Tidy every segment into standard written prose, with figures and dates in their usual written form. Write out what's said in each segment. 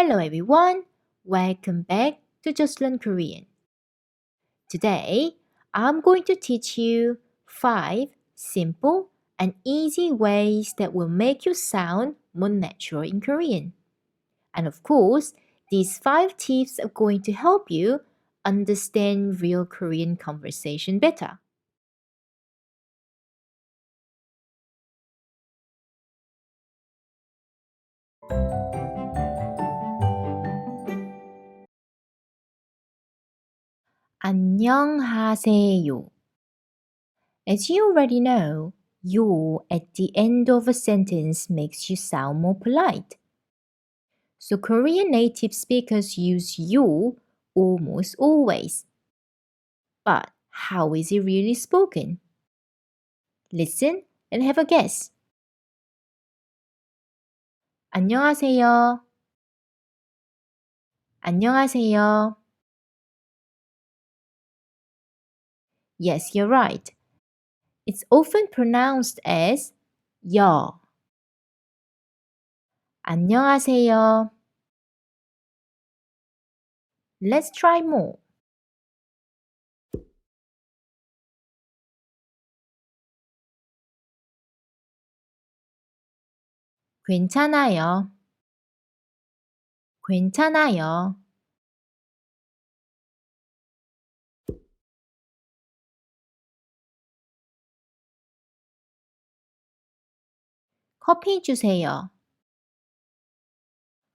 Hello everyone, welcome back to Just Learn Korean. Today, I'm going to teach you 5 simple and easy ways that will make you sound more natural in Korean. And of course, these 5 tips are going to help you understand real Korean conversation better. 안녕하세요. As you already know, yo at the end of a sentence makes you sound more polite. So Korean native speakers use you almost always. But how is it really spoken? Listen and have a guess. 안녕하세요. 안녕하세요. Yes, you're right. It's often pronounced as 여. 안녕하세요. Let's try more. 괜찮아요. 괜찮아요. 커피 주세요.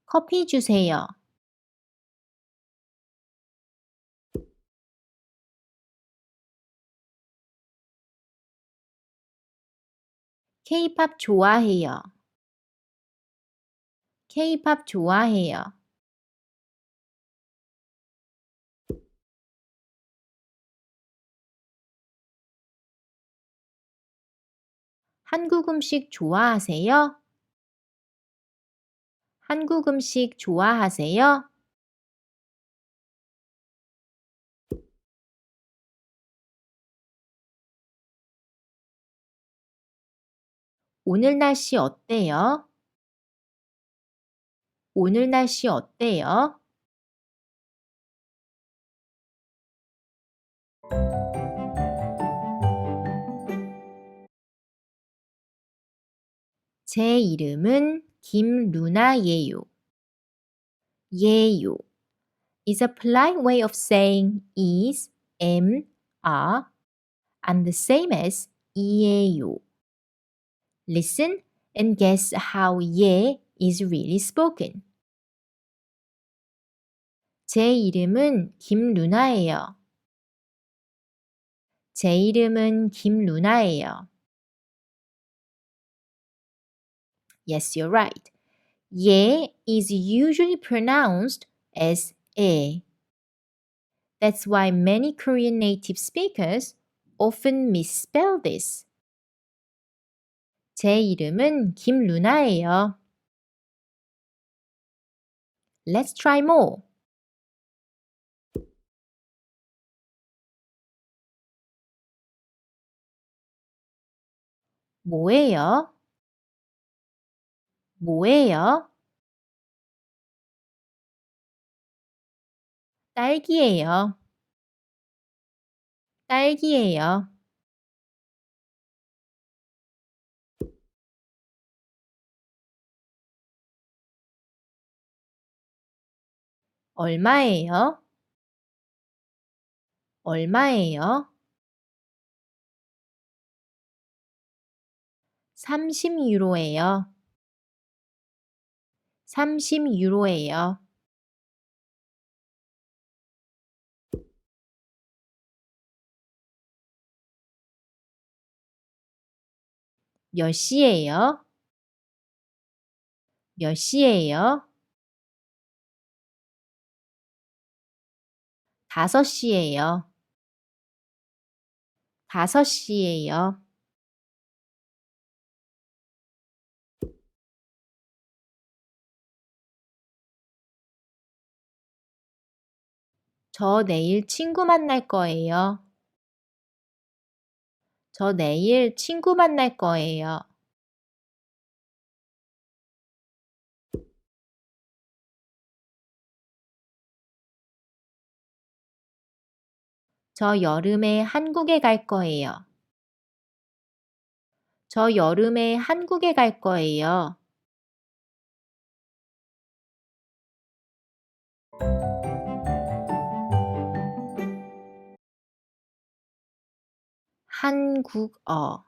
커피 주세요. K-팝 좋아해요. K-팝 좋아해요. 한국 음식 좋아하세요? 한국 음식 좋아하세요? 오늘 날씨 어때요? 오늘 날씨 어때요? 제 이름은 김루나예요. 예요 is a polite way of saying is, am, are, and the same as 이에요. Listen and guess how 예 is really spoken. 제 이름은 김루나예요. 제 이름은 김루나예요. Yes, you're right. 예 is usually pronounced as 에. That's why many Korean native speakers often misspell this. 제 이름은 김루나예요. Let's try more. 뭐예요? 뭐예요? 딸기예요. 딸기예요. 얼마예요? 얼마예요? 30유로예요. 30유로예요. 몇 시예요? 몇 시예요? 5시예요. 5시예요. 저 내일 친구 만날 거예요. 저 내일 친구 만날 거예요. 저 여름에 한국에 갈 거예요. 저 여름에 한국에 갈 거예요. 한국어.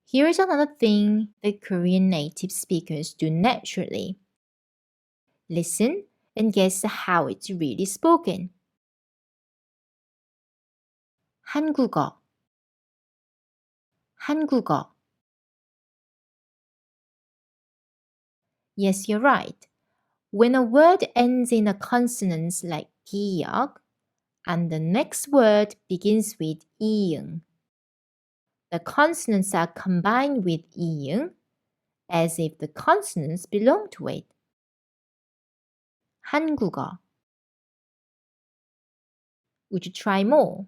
Here's another thing that Korean native speakers do naturally. Listen and guess how it's really spoken. 한국어, 한국어. Yes, you're right. When a word ends in a consonant like 기역 and the next word begins with 이응, the consonants are combined with 이응 as if the consonants belong to it. 한국어. Would you try more?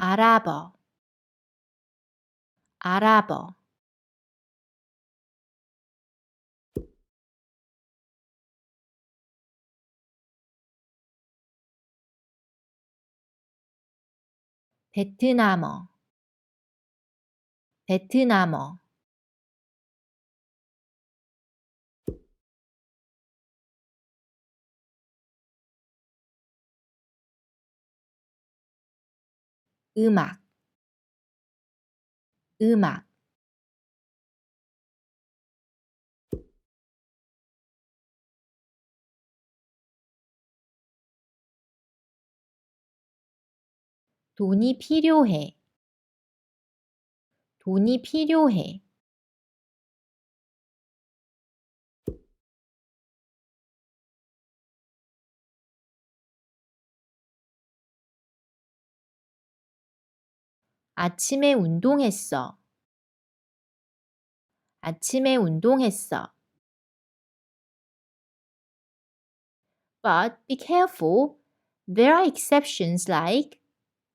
아랍어, 아랍어. 베트남어, 베트남어. 음악, 음악. 돈이 필요해, 돈이 필요해. 아침에 운동했어, 아침에 운동했어. But be careful. There are exceptions like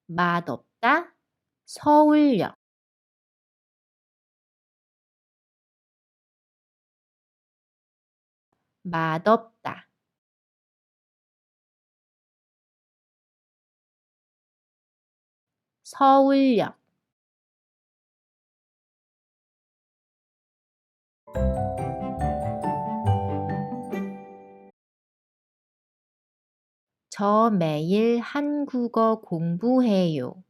맛없다, 서울역. 맛없다. 서울역. 저 매일 한국어 공부해요.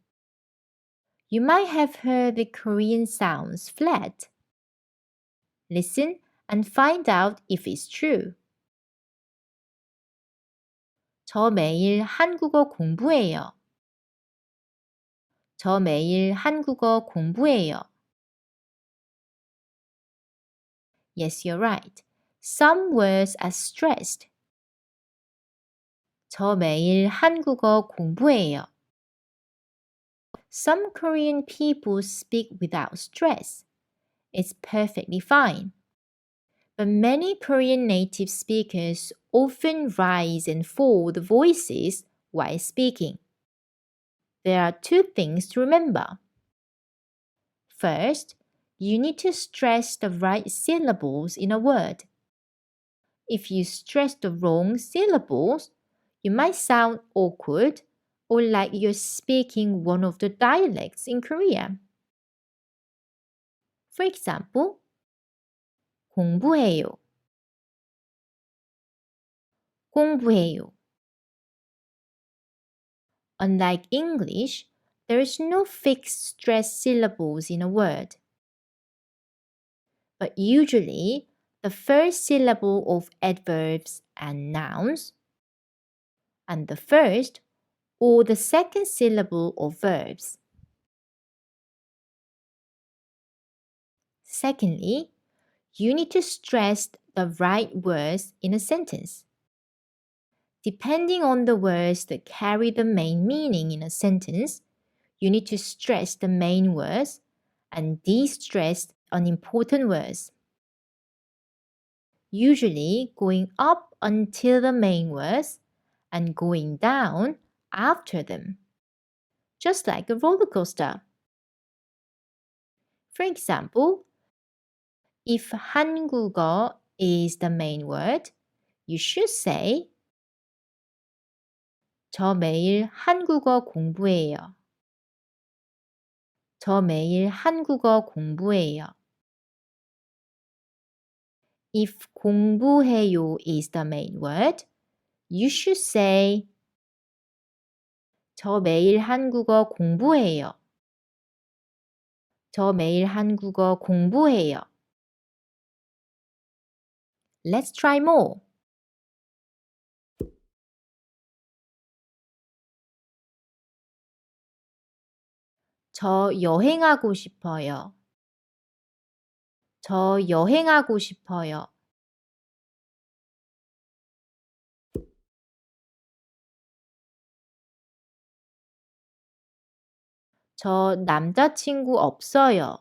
You might have heard the Korean sounds flat. Listen and find out if it's true. 저 매일 한국어 공부해요. 저 매일 한국어 공부해요. Yes, you're right. Some words are stressed. 저 매일 한국어 공부해요. Some Korean people speak without stress. It's perfectly fine. But many Korean native speakers often rise and fall the voices while speaking. There are two things to remember. First, you need to stress the right syllables in a word. If you stress the wrong syllables, you might sound awkward or like you're speaking one of the dialects in Korea. For example, 공부해요. 공부해요. Unlike English, there is no fixed stressed syllables in a word. But usually, the first syllable of adverbs and nouns, and the first or the second syllable of verbs. Secondly, you need to stress the right words in a sentence. Depending on the words that carry the main meaning in a sentence, you need to stress the main words and de-stress unimportant words. Usually going up until the main words and going down after them, just like a roller coaster. For example, If 한국어 is the main word, you should say 저 매일 한국어 공부해요. 저 매일 한국어 공부해요. If 공부해요 is the main word, you should say 저 매일 한국어 공부해요. 저 매일 한국어 공부해요. Let's try more. 저 여행하고 싶어요. 저 여행하고 싶어요. 저 남자친구 없어요.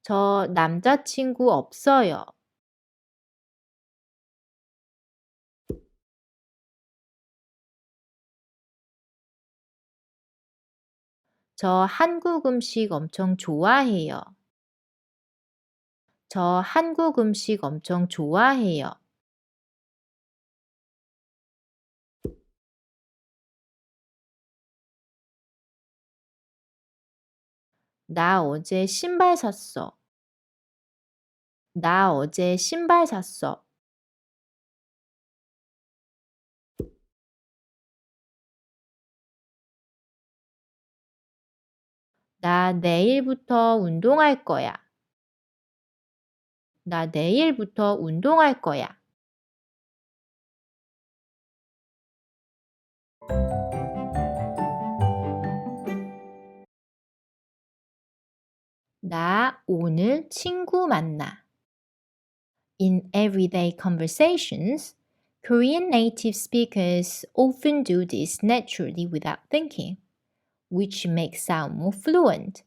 저 남자친구 없어요. 저 한국 음식 엄청 좋아해요. 저 한국 음식 엄청 좋아해요. 나 어제 신발 샀어. 나 어제 신발 샀어. 나 내일부터 운동할 거야. 나 내일부터 운동할 거야. 나 오늘 친구 만나. In everyday conversations, Korean native speakers often do this naturally without thinking, which makes sound more fluent.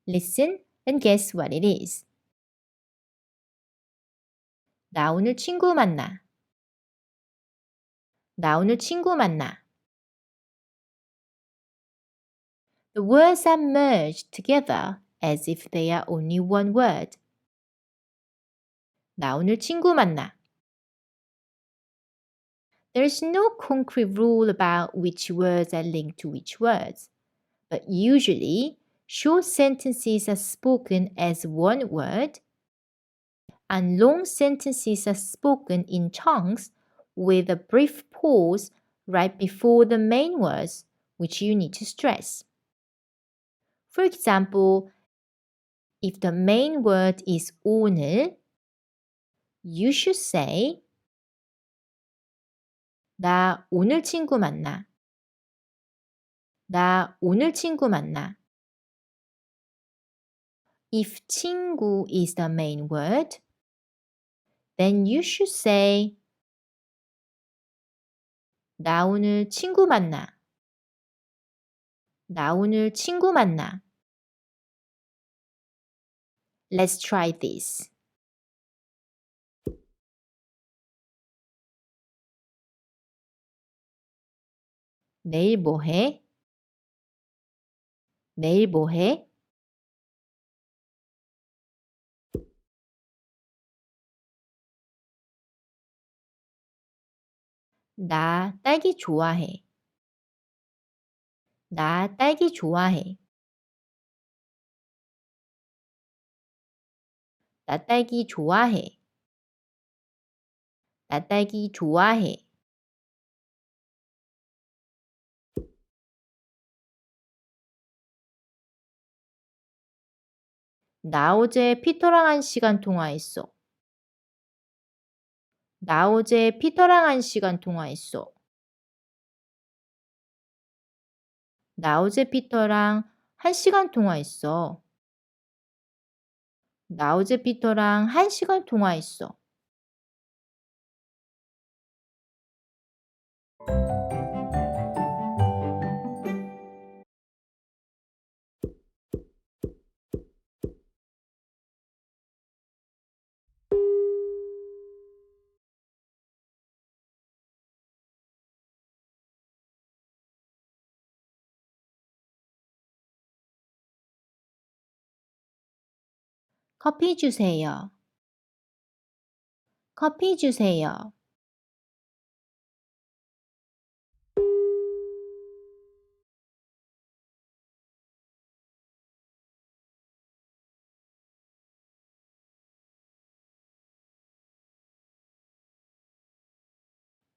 Listen and guess what it is. 나 오늘 친구 만나. 나 오늘 친구 만나. The words are merged together as if they are only one word. 나 오늘 친구 만나. There is no concrete rule about which words are linked to which words, but usually short sentences are spoken as one word and long sentences are spoken in chunks with a brief pause right before the main words, which you need to stress. For example, if the main word is 오늘, you should say 나 오늘 친구 만나. 나 오늘 친구 만나. If 친구 is the main word, then you should say 나 오늘 친구 만나. 나 오늘 친구 만나. Let's try this. 내일 뭐 해? 내일 뭐 해? 나 딸기 좋아해. 나 딸기 좋아해. 나 딸기 좋아해. 나 딸기 좋아해. 나 어제 피터랑 1시간 통화했어. 나 어제 피터랑 1시간 통화했어. 나 어제 피터랑 1시간 통화했어. 나 어제 피터랑 1시간 통화했어. 커피 주세요. 커피 주세요.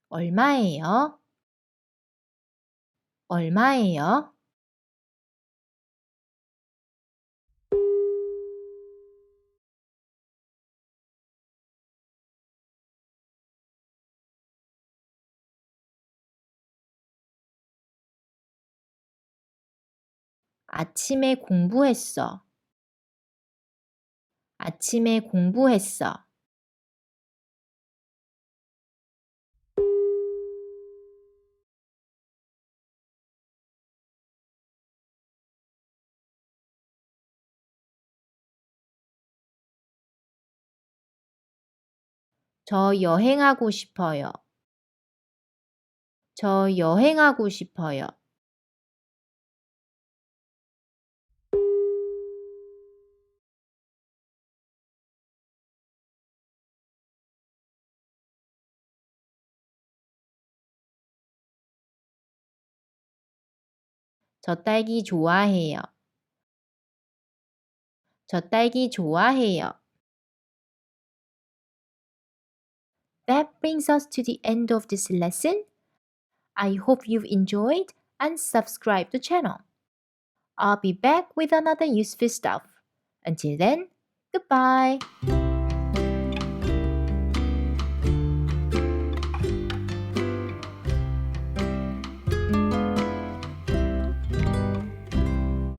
얼마예요? 얼마예요? 아침에 공부했어. 아침에 공부했어. 저 여행하고 싶어요. 저 여행하고 싶어요. 저 딸기 좋아해요. 저 딸기 좋아해요. That brings us to the end of this lesson. I hope you've enjoyed and subscribe the channel. I'll be back with another useful stuff. Until then, goodbye.